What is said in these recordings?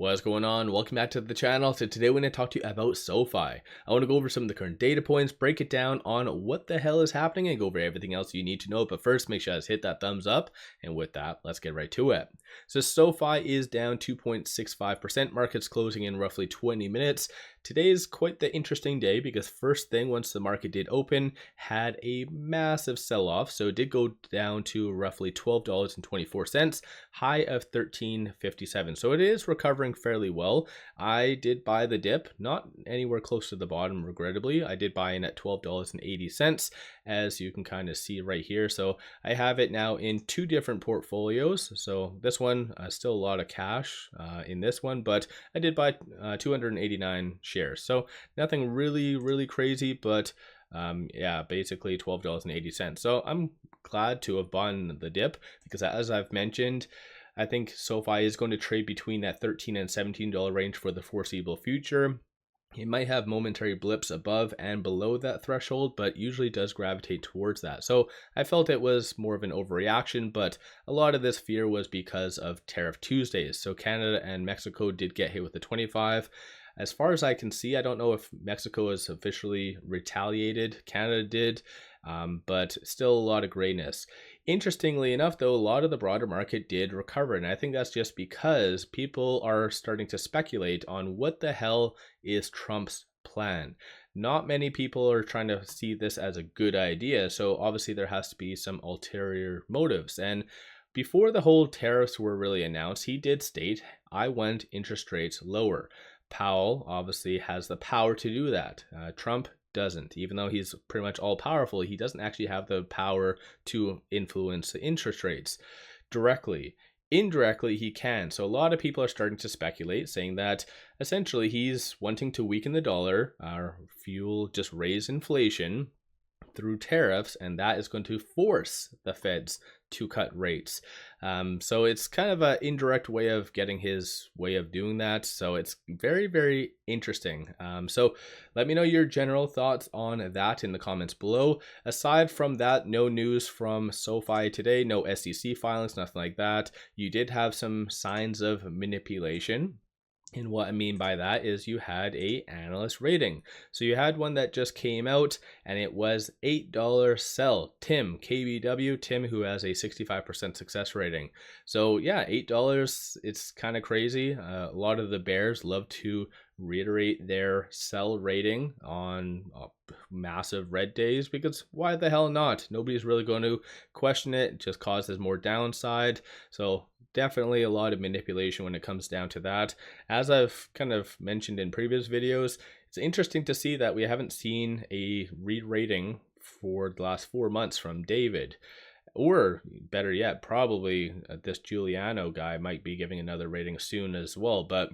What's going on? Welcome back to the channel. So today we're going to talk to you about SoFi. I want to go over some of the current data points, break it down on what the hell is happening, and go over everything else you need to know. But first, make sure you guys hit that thumbs up. And with that, let's get right to it. So SoFi is down 2.65%. Market's closing in roughly 20 minutes. Today is quite the interesting day because first thing, once the market did open, had a massive sell-off. So it did go down to roughly $12.24, high of $13.57. So it is recovering fairly well. I did buy the dip, not anywhere close to the bottom, regrettably. I did buy in at $12.80, as you can kind of see right here. So I have it now in two different portfolios. So this one, still a lot of cash in this one, but I did buy 289 shares. So nothing really crazy, but yeah, basically $12.80. So I'm glad to have bought the dip because, as I've mentioned, I think SoFi is going to trade between that $13 and $17 range for the foreseeable future. It might have momentary blips above and below that threshold, but usually does gravitate towards that. So I felt it was more of an overreaction, but a lot of this fear was because of Tariff Tuesdays. So Canada and Mexico did get hit with the 25. As far as I can see, I don't know if Mexico has officially retaliated. Canada did, but still a lot of grayness. Interestingly enough, though, a lot of the broader market did recover, and I think that's just because people are starting to speculate on what the hell is Trump's plan. Not many people are trying to see this as a good idea, so obviously there has to be some ulterior motives. And before the whole tariffs were really announced, he did state, I want interest rates lower. Powell obviously has the power to do that. Trump doesn't. Even though he's pretty much all powerful, he doesn't actually have the power to influence the interest rates directly. Indirectly, he can. So a lot of people are starting to speculate, saying that essentially he's wanting to weaken the dollar, fuel, just raise inflation through tariffs, and that is going to force the feds to cut rates. So it's kind of an indirect way of getting his way of doing that. So it's very interesting. So let me know your general thoughts on that in the comments below. Aside from that, no news from SoFi today, no SEC filings, nothing like that. You did have some signs of manipulation. And what I mean by that is you had a analyst rating. So you had one that just came out and it was $8 sell. Tim, KBW, Tim, who has a 65% success rating. So yeah, $8, it's kind of crazy. A lot of the bears love to reiterate their sell rating on massive red days because why the hell not? Nobody's really going to question it. It just causes more downside. So definitely a lot of manipulation when it comes down to that. As I've kind of mentioned in previous videos, it's interesting to see that we haven't seen a re-rating for the last 4 months from David. Or better yet, probably this Giuliano guy might be giving another rating soon as well. But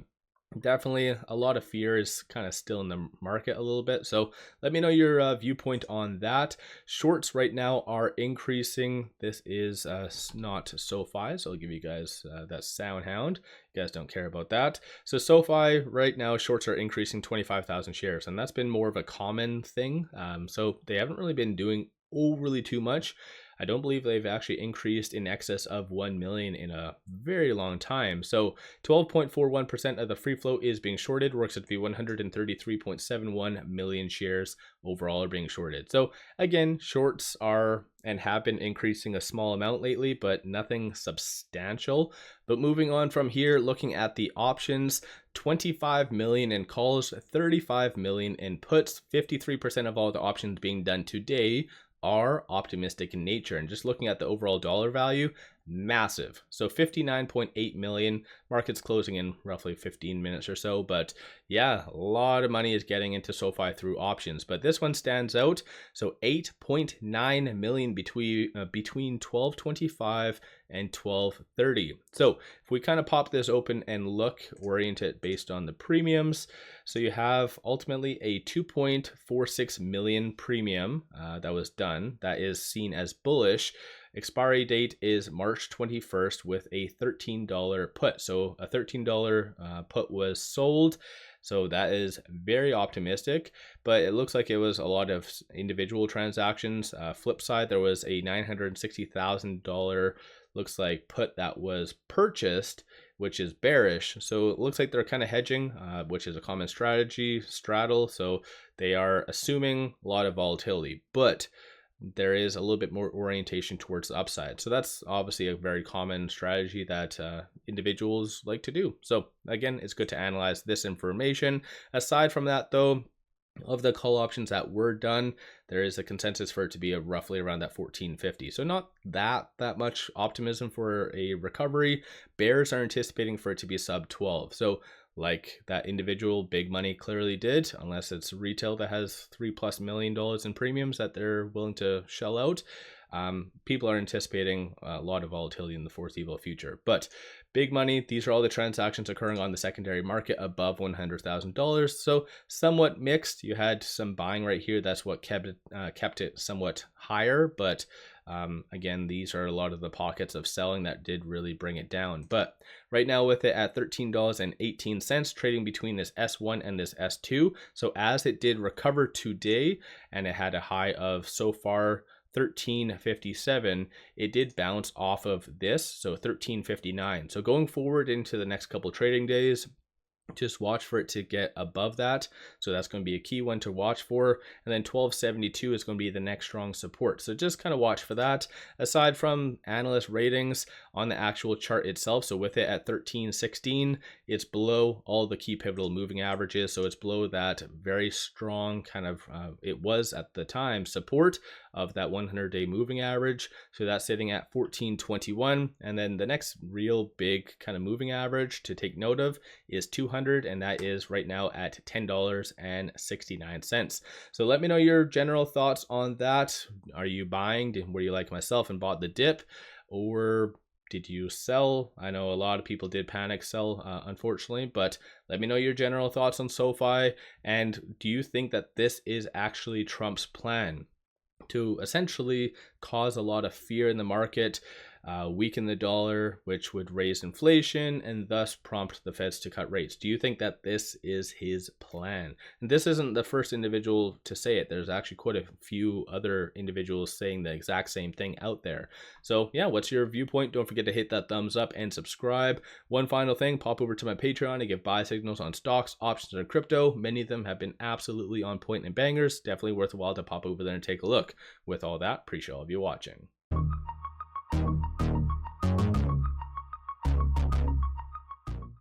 definitely a lot of fear is kind of still in the market a little bit. So let me know your viewpoint on that. Shorts right now are increasing. This is not SoFi, so I'll give you guys that sound hound. You guys don't care about that. So SoFi right now, shorts are increasing 25,000 shares, and that's been more of a common thing. So they haven't really been doing overly too much. I don't believe they've actually increased in excess of 1 million in a very long time. So 12.41% of the free float is being shorted, works out to be 133.71 million shares overall are being shorted. So again, shorts are and have been increasing a small amount lately, but nothing substantial. But moving on from here, looking at the options, 25 million in calls, 35 million in puts, 53% of all the options being done today are optimistic in nature. And just looking at the overall dollar value, massive. So 59.8 million, market's closing in roughly 15 minutes or so. But yeah, a lot of money is getting into SoFi through options, but this one stands out. So 8.9 million between 12.25 and 12.30. So if we kind of pop this open and look, orient it based on the premiums. So you have ultimately a 2.46 million premium that was done. That is seen as bullish. Expiry date is March 21st with a $13 put. So a $13 put was sold. So that is very optimistic, but it looks like it was a lot of individual transactions. Flip side, there was a $960,000 looks like put that was purchased, which is bearish. So it looks like they're kind of hedging, which is a common strategy, straddle. So they are assuming a lot of volatility, but there is a little bit more orientation towards the upside. So that's obviously a very common strategy that individuals like to do. So again, it's good to analyze this information. Aside from that though, of the call options that were done, there is a consensus for it to be roughly around that 1450. So not that much optimism for a recovery. Bears are anticipating for it to be sub 12. So like that individual big money clearly did, unless it's retail that has $3+ million in premiums that they're willing to shell out. People are anticipating a lot of volatility in the foreseeable future. But big money, these are all the transactions occurring on the secondary market above $100,000. So somewhat mixed. You had some buying right here. That's what kept it somewhat higher. But again, these are a lot of the pockets of selling that did really bring it down. But right now with it at $13.18, trading between this S1 and this S2. So as it did recover today, and it had a high of so far 1357, it did bounce off of this, so 1359. So going forward into the next couple trading days, just watch for it to get above that. So that's going to be a key one to watch for. And then 1272 is going to be the next strong support. So just kind of watch for that. Aside from analyst ratings on the actual chart itself, so with it at 1316, it's below all the key pivotal moving averages. So it's below that very strong kind of, it was at the time, support of that 100-day moving average. So that's sitting at 1421. And then the next real big kind of moving average to take note of is 200, and that is right now at $10.69. So let me know your general thoughts on that. Are you buying? Were you like myself and bought the dip, or did you sell? I know a lot of people did panic sell, unfortunately, but let me know your general thoughts on SoFi. And do you think that this is actually Trump's plan to essentially cause a lot of fear in the market, weaken the dollar, which would raise inflation and thus prompt the Feds to cut rates? Do you think that this is his plan? And this isn't the first individual to say it. There's actually quite a few other individuals saying the exact same thing out there. So yeah, what's your viewpoint? Don't forget to hit that thumbs up and subscribe. One final thing, pop over to my Patreon to get buy signals on stocks, options, and crypto. Many of them have been absolutely on point and bangers. Definitely worthwhile to pop over there and take a look. With all that, appreciate all of you watching.